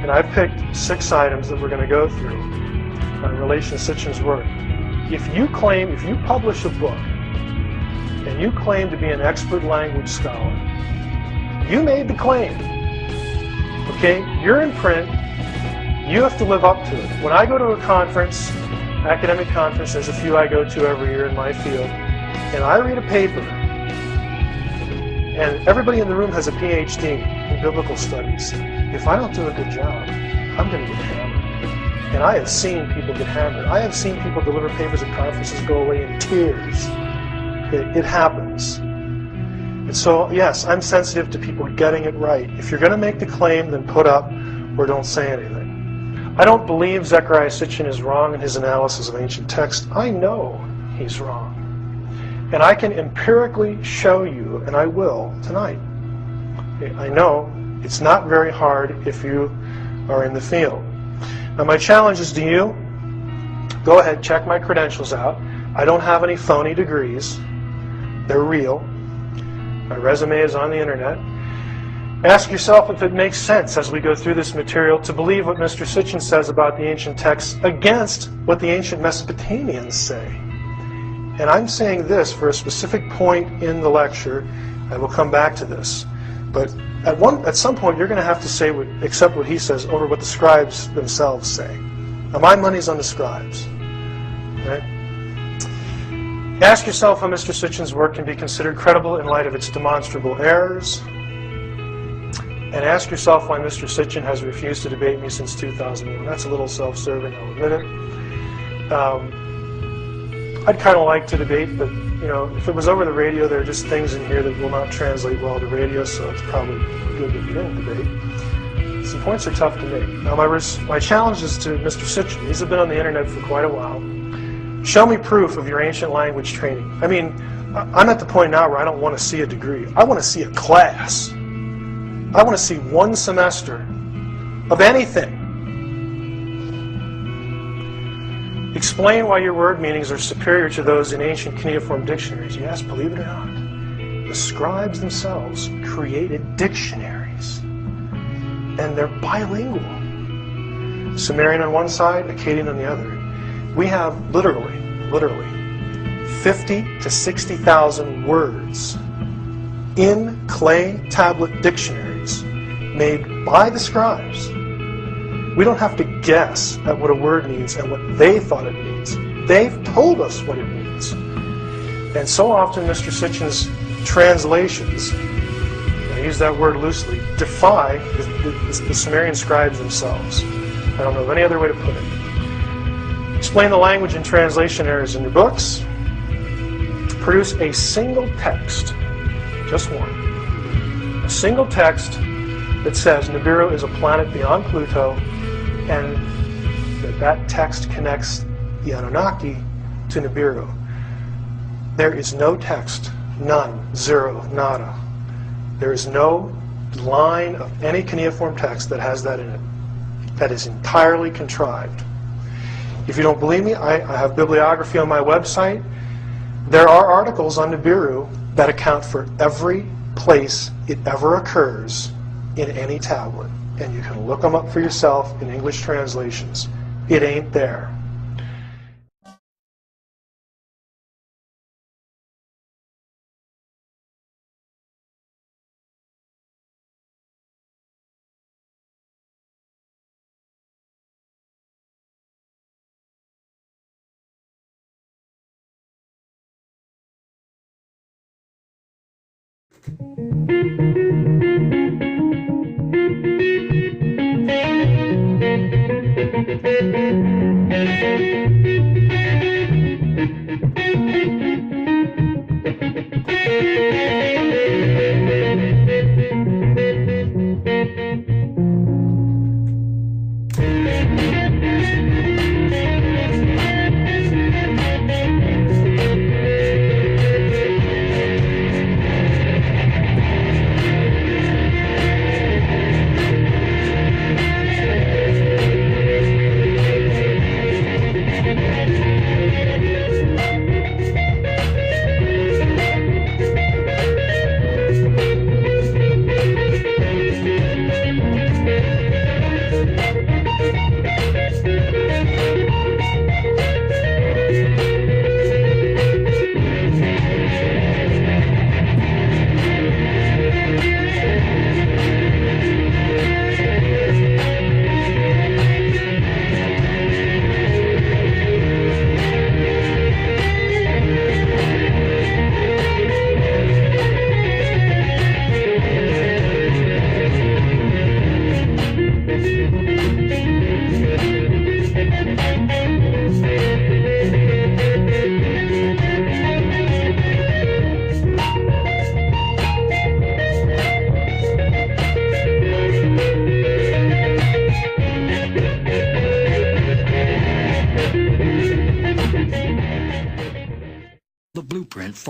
And I picked 6 items that we're going to go through in relation to Sitchin's work. If you publish a book and you claim to be an expert language scholar, you made the claim. Okay? You're in print. You have to live up to it. When I go to a conference, academic conference, there's a few I go to every year in my field, and I read a paper, and everybody in the room has a PhD in biblical studies. If I don't do a good job, I'm going to get hammered. And I have seen people get hammered. I have seen people deliver papers at conferences go away in tears. It happens. And so, yes, I'm sensitive to people getting it right. If you're going to make the claim, then put up or don't say anything. I don't believe Zecharia Sitchin is wrong in his analysis of ancient texts. I know he's wrong. And I can empirically show you, and I will tonight. I know it's not very hard if you are in the field. Now my challenge is to you, go ahead, check my credentials out. I don't have any phony degrees. They're real. My resume is on the internet. Ask yourself if it makes sense as we go through this material to believe what Mr. Sitchin says about the ancient texts against what the ancient Mesopotamians say. And I'm saying this for a specific point in the lecture. I will come back to this. But at some point you're going to have to say accept what he says over what the scribes themselves say. Now my money's on the scribes. Right? Ask yourself how Mr. Sitchin's work can be considered credible in light of its demonstrable errors. And ask yourself why Mr. Sitchin has refused to debate me since 2001. That's a little self-serving, I'll admit it. I'd kind of like to debate, but if it was over the radio, there are just things in here that will not translate well to radio, so it's probably good that we don't debate. Some points are tough to make. Now my challenge is to Mr. Sitchin. He's been on the internet for quite a while. Show me proof of your ancient language training. I mean, I'm at the point now where I don't want to see a degree. I want to see a class. I want to see one semester of anything. Explain why your word meanings are superior to those in ancient cuneiform dictionaries. Yes, believe it or not, the scribes themselves created dictionaries, and they're bilingual. Sumerian on one side, Akkadian on the other. We have literally 50 to 60,000 words in clay tablet dictionaries made by the scribes. We don't have to guess at what a word means and what they thought it means. They've told us what it means. And so often Mr. Sitchin's translations, I use that word loosely, defy the Sumerian scribes themselves. I don't know of any other way to put it. Explain the language and translation errors in your books. Produce a single text, just one. A single text that says Nibiru is a planet beyond Pluto, and that text connects the Anunnaki to Nibiru. There is no text, none, zero, nada. There is no line of any cuneiform text that has that in it. That is entirely contrived. If you don't believe me, I have bibliography on my website. There are articles on Nibiru that account for every place it ever occurs in any tablet. And you can look them up for yourself in English translations. It ain't there.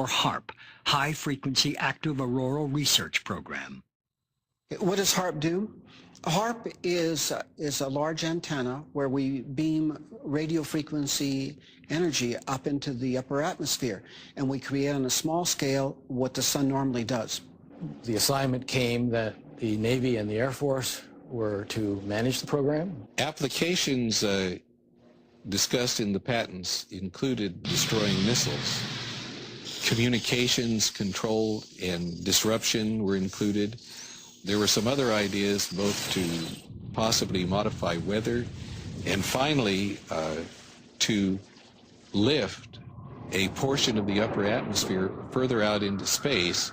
or HAARP, High Frequency Active Auroral Research Program. What does HAARP do? HAARP is a large antenna where we beam radio frequency energy up into the upper atmosphere, and we create on a small scale what the sun normally does. The assignment came that the Navy and the Air Force were to manage the program. Applications discussed in the patents included destroying missiles. Communications control and disruption were included. There were some other ideas both to possibly modify weather and finally to lift a portion of the upper atmosphere further out into space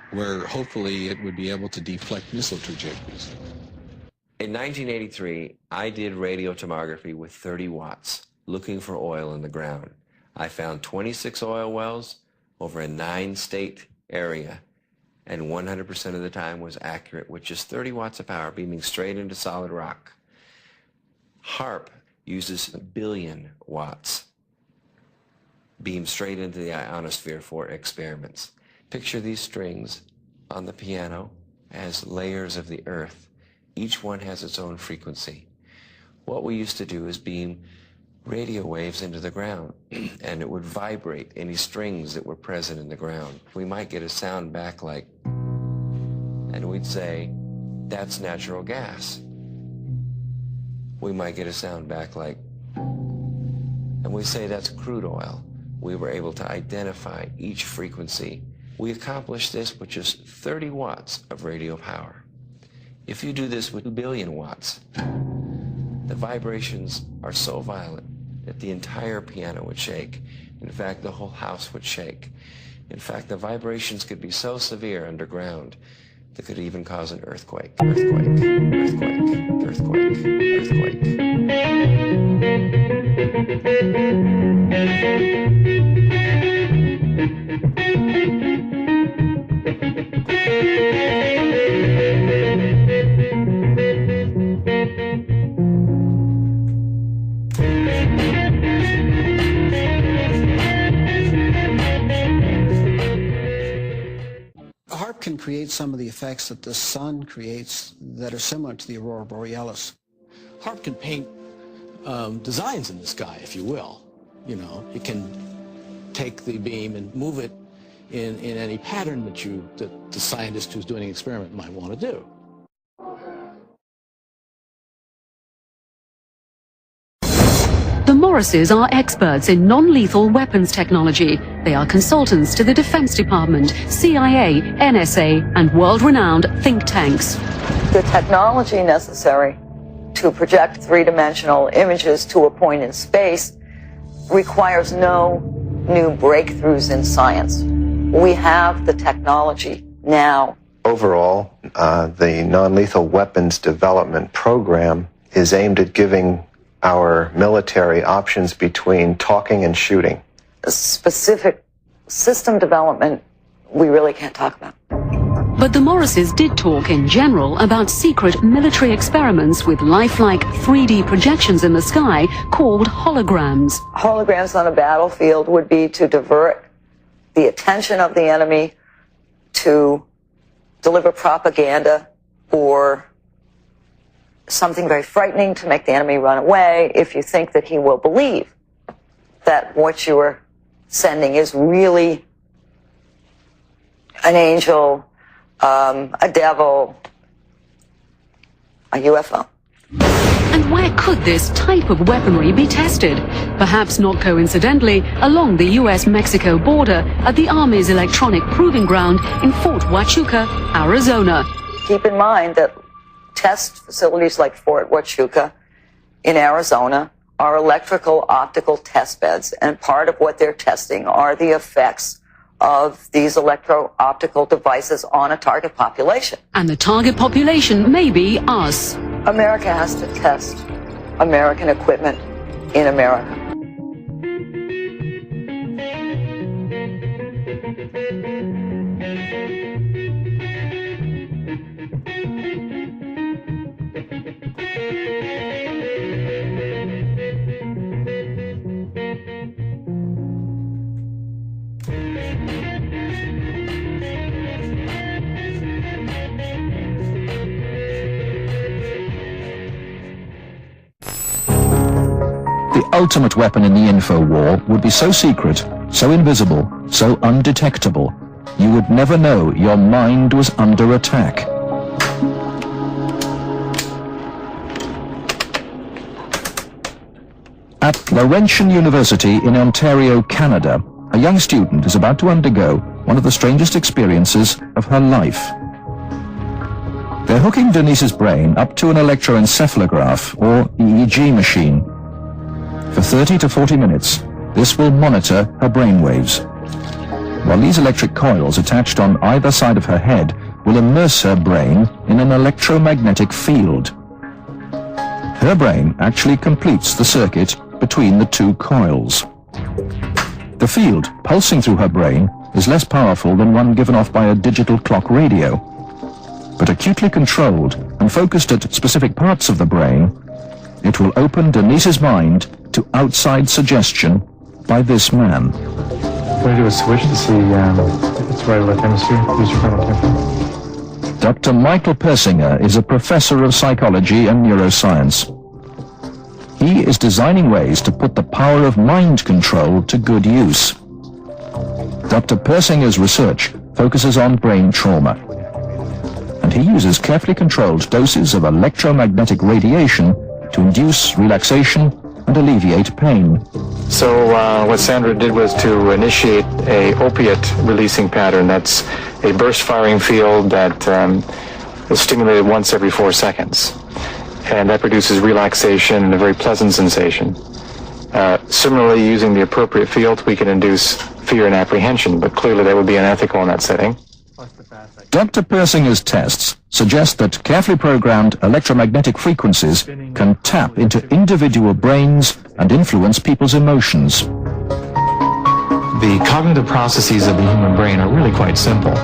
where hopefully it would be able to deflect missile trajectories. In 1983, I did radio tomography with 30 watts, looking for oil in the ground. I found 26 oil wells over a 9-state area, and 100% of the time was accurate with just 30 watts of power beaming straight into solid rock. HAARP uses 1 billion watts beamed straight into the ionosphere for experiments. Picture these strings on the piano as layers of the earth. Each one has its own frequency. What we used to do is beam radio waves into the ground, and it would vibrate any strings that were present in the ground. We might get a sound back like, and we'd say, that's natural gas. We might get a sound back like, and we say that's crude oil. We were able to identify each frequency. We accomplished this with just 30 watts of radio power. If you do this with 2 billion watts, the vibrations are so violent that the entire piano would shake. In fact, the whole house would shake. In fact, the vibrations could be so severe underground that could even cause an earthquake. Earthquake, earthquake, earthquake, HAARP can create some of the effects that the sun creates that are similar to the aurora borealis. HAARP can paint designs in the sky, if you will. You know, it can take the beam and move it in any pattern that the scientist who's doing an experiment might want to do. The Morrises are experts in non-lethal weapons technology. They are consultants to the Defense Department, CIA, NSA, and world-renowned think tanks. The technology necessary to project three-dimensional images to a point in space requires no new breakthroughs in science. We have the technology now. Overall, the non-lethal weapons development program is aimed at giving our military options between talking and shooting. Specific system development, we really can't talk about. But the Morrises did talk in general about secret military experiments with lifelike 3D projections in the sky called holograms. Holograms on a battlefield would be to divert the attention of the enemy, to deliver propaganda or something very frightening to make the enemy run away if you think that he will believe that what you are sending is really an angel, a devil, a UFO. And where could this type of weaponry be tested? Perhaps not coincidentally, along the US-Mexico border at the Army's electronic proving ground in Fort Huachuca, Arizona. Keep in mind that test facilities like Fort Huachuca in Arizona are electrical optical test beds, and part of what they're testing are the effects of these electro-optical devices on a target population. And the target population may be us. America has to test American equipment in America. ultimate weapon in the info war would be so secret, so invisible, so undetectable, you would never know your mind was under attack. At Laurentian University in Ontario, Canada, a young student is about to undergo one of the strangest experiences of her life. They're hooking Denise's brain up to an electroencephalograph, or EEG machine. For 30 to 40 minutes, this will monitor her brainwaves, while these electric coils attached on either side of her head will immerse her brain in an electromagnetic field. Her brain actually completes the circuit between the two coils. The field pulsing through her brain is less powerful than one given off by a digital clock radio, but acutely controlled and focused at specific parts of the brain, it will open Denise's mind to outside suggestion by this man. We're going to do a switch to see its right or left hemisphere. Use your frontal temporal. Dr. Michael Persinger is a professor of psychology and neuroscience. He is designing ways to put the power of mind control to good use. Dr. Persinger's research focuses on brain trauma, and he uses carefully controlled doses of electromagnetic radiation to induce relaxation and alleviate pain. So what Sandra did was to initiate a opiate-releasing pattern. That's a burst-firing field that is stimulated once every 4 seconds. And that produces relaxation and a very pleasant sensation. Similarly, using the appropriate field, we can induce fear and apprehension, but clearly that would be unethical in that setting. Dr. Persinger's tests suggest that carefully programmed electromagnetic frequencies can tap into individual brains and influence people's emotions. The cognitive processes of the human brain are really quite simple.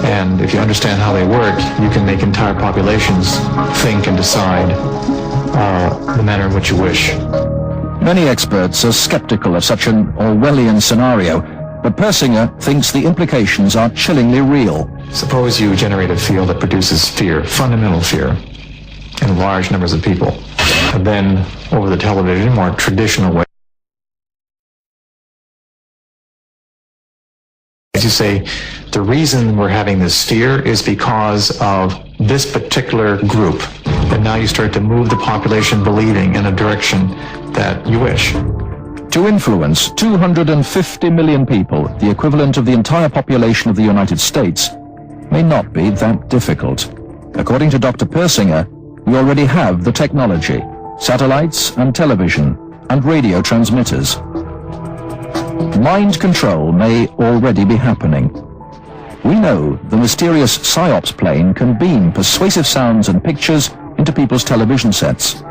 And if you understand how they work, you can make entire populations think and decide the manner in which you wish. Many experts are skeptical of such an Orwellian scenario, but Persinger thinks the implications are chillingly real. Suppose you generate a field that produces fear, fundamental fear, in large numbers of people. And then, over the television, more traditional way, you say, the reason we're having this fear is because of this particular group. And now you start to move the population believing in a direction that you wish. To influence 250 million people, the equivalent of the entire population of the United States, may not be that difficult. According to Dr. Persinger, we already have the technology, satellites and television and radio transmitters. Mind control may already be happening. We know the mysterious PSYOPs plane can beam persuasive sounds and pictures into people's television sets.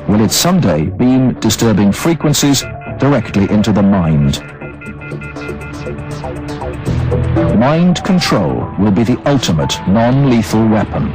Will it someday beam disturbing frequencies directly into the mind? Mind control will be the ultimate non-lethal weapon.